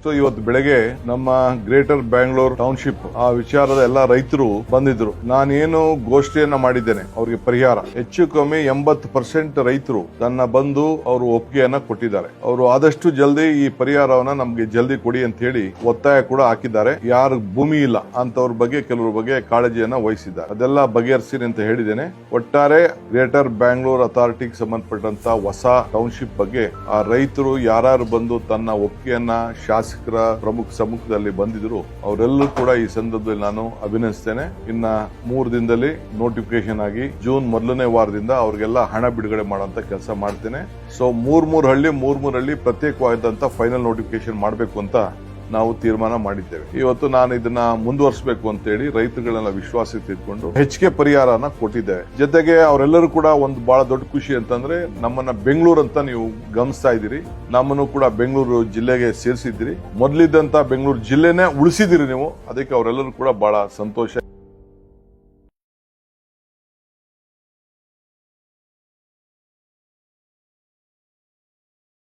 So ಇವತ್ತು ಬೆಳಗ್ಗೆ ನಮ್ಮ ಗ್ರೇಟರ್ ಬ್ಯಾಂಗ್ಳೂರ್ ಟೌನ್ಶಿಪ್ ಆ ವಿಚಾರದ ಎಲ್ಲ ರೈತರು ಬಂದಿದ್ರು. ನಾನೇನು ಗೋಷ್ಠಿಯನ್ನ ಮಾಡಿದ್ದೇನೆ ಅವ್ರಿಗೆ ಪರಿಹಾರ ಹೆಚ್ಚು ಕಮ್ಮಿ 80% ರೈತರು ನನ್ನ ಬಂದು ಅವರು ಒಪ್ಪಿಗೆಯನ್ನ ಕೊಟ್ಟಿದ್ದಾರೆ. ಅವರು ಆದಷ್ಟು ಜಲ್ದಿ ಈ ಪರಿಹಾರವನ್ನ ನಮ್ಗೆ ಜಲ್ದಿ ಕೊಡಿ ಅಂತ ಹೇಳಿ ಒತ್ತಾಯ ಕೂಡ ಹಾಕಿದ್ದಾರೆ. ಯಾರು ಭೂಮಿ ಇಲ್ಲ ಅಂತವ್ರ ಬಗ್ಗೆ ಕೆಲವ್ರ ಬಗ್ಗೆ ಕಾಳಜಿಯನ್ನ ವಹಿಸಿದ್ದಾರೆ. ಅದೆಲ್ಲ ಬಗೆಹರಿಸಿ ಅಂತ ಹೇಳಿದ್ದೇನೆ. ಒಟ್ಟಾರೆ ಗ್ರೇಟರ್ ಬ್ಯಾಂಗ್ಳೂರ್ ಅಥಾರಿಟಿಗೆ ಸಂಬಂಧಪಟ್ಟಂತ ಹೊಸ ಟೌನ್ಶಿಪ್ ಬಗ್ಗೆ ಆ ರೈತರು ಯಾರು ಬಂದು ತನ್ನ ಒಪ್ಪಿಗೆಯನ್ನ ಶಾಸಕರ ಪ್ರಮುಖ ಸಮ್ಮುಖದಲ್ಲಿ ಬಂದಿದ್ರು ಅವರೆಲ್ಲರೂ ಕೂಡ ಈ ಸಂದರ್ಭದಲ್ಲಿ ನಾನು ಅಭಿನಂದಿಸ್ತೇನೆ. ಇನ್ನ 3 ದಿನದಲ್ಲಿ ನೋಟಿಫಿಕೇಶನ್ ಆಗಿ ಜೂನ್ ಮೊದಲನೇ ವಾರದಿಂದ ಅವ್ರಿಗೆಲ್ಲ ಹಣ ಬಿಡುಗಡೆ ಮಾಡುವಂತ ಕೆಲಸ ಮಾಡ್ತೇನೆ. ಸೊ ಮೂರ್ ಹಳ್ಳಿ ಪ್ರತ್ಯೇಕವಾದಂತ ಫೈನಲ್ ನೋಟಿಫಿಕೇಶನ್ ಮಾಡಬೇಕು ಅಂತ ನಾವು ತೀರ್ಮಾನ ಮಾಡಿದ್ದೇವೆ. ಇವತ್ತು ನಾನು ಇದನ್ನ ಮುಂದುವರಿಸಬೇಕು ಅಂತ ಹೇಳಿ ರೈತರುಗಳನ್ನ ವಿಶ್ವಾಸಕ್ಕೆ ತೆಗೆದುಕೊಂಡು ಹೆಚ್ಚಿಗೆ ಪರಿಹಾರನ ಕೊಟ್ಟಿದ್ದೇವೆ. ಜೊತೆಗೆ ಅವರೆಲ್ಲರೂ ಕೂಡ ಒಂದು ಬಹಳ ದೊಡ್ಡ ಖುಷಿ ಅಂತಂದ್ರೆ ನಮ್ಮನ್ನ ಬೆಂಗಳೂರು ಅಂತ ನೀವು ಗಮನಿಸ್ತಾ ಇದ್ದೀರಿ. ನಮ್ಮನ್ನು ಕೂಡ ಬೆಂಗಳೂರು ಜಿಲ್ಲೆಗೆ ಸೇರಿಸಿದ್ದೀರಿ. ಮೊದಲಿದ್ದಂತ ಬೆಂಗಳೂರು ಜಿಲ್ಲೆನೇ ಉಳಿಸಿದಿರಿ ನೀವು. ಅದಕ್ಕೆ ಅವರೆಲ್ಲರೂ ಕೂಡ ಬಹಳ ಸಂತೋಷ.